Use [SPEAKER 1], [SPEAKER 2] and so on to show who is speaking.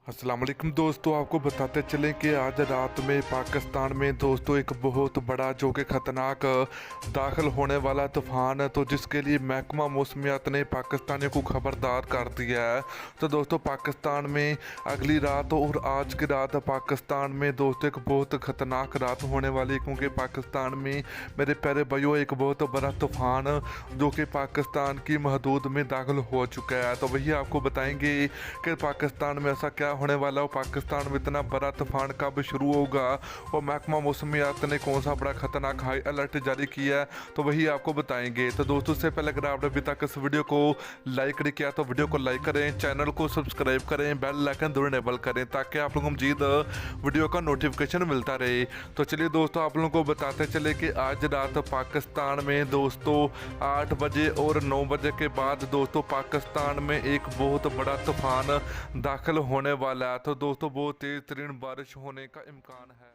[SPEAKER 1] अस्सलाम वालेकुम दोस्तों, आपको बताते चलें कि आज रात में पाकिस्तान में दोस्तों एक बहुत बड़ा जो कि ख़तरनाक दाखिल होने वाला तूफ़ान है, तो जिसके लिए महकमा मौसमियात ने पाकिस्तानियों को खबरदार कर दिया है। तो दोस्तों पाकिस्तान में अगली रात और आज की रात पाकिस्तान में दोस्तों एक बहुत ख़तरनाक रात होने वाली, क्योंकि पाकिस्तान में मेरे प्यारे भाइयों एक बहुत बड़ा तूफ़ान जो कि पाकिस्तान की हदूद में दाखिल हो चुका है। तो वही आपको बताएंगे कि पाकिस्तान में ऐसा क्या होने वाला हो, पाकिस्तान में इतना बड़ा तूफान कब शुरू होगा और महकमा मौसमियात ने कौन सा बड़ा खतरनाक हाई अलर्ट जारी किया है, तो वही आपको बताएंगे। तो दोस्तों से पहले अगर आपने अभी तक इस वीडियो को लाइक नहीं किया तो वीडियो को लाइक करें, चैनल को सब्सक्राइब करें, बेल आइकन जरूर इनेबल करें ताकि आप लोगों को मजीद वीडियो का नोटिफिकेशन मिलता रहे। तो चलिए दोस्तों आप लोगों को बताते चले कि आज रात पाकिस्तान में दोस्तों 8 बजे और 9 बजे के बाद दोस्तों पाकिस्तान में एक बहुत बड़ा तूफान दाखिल होने वाला है। तो दोस्तों बहुत तेज तरीन बारिश होने का इम्कान है।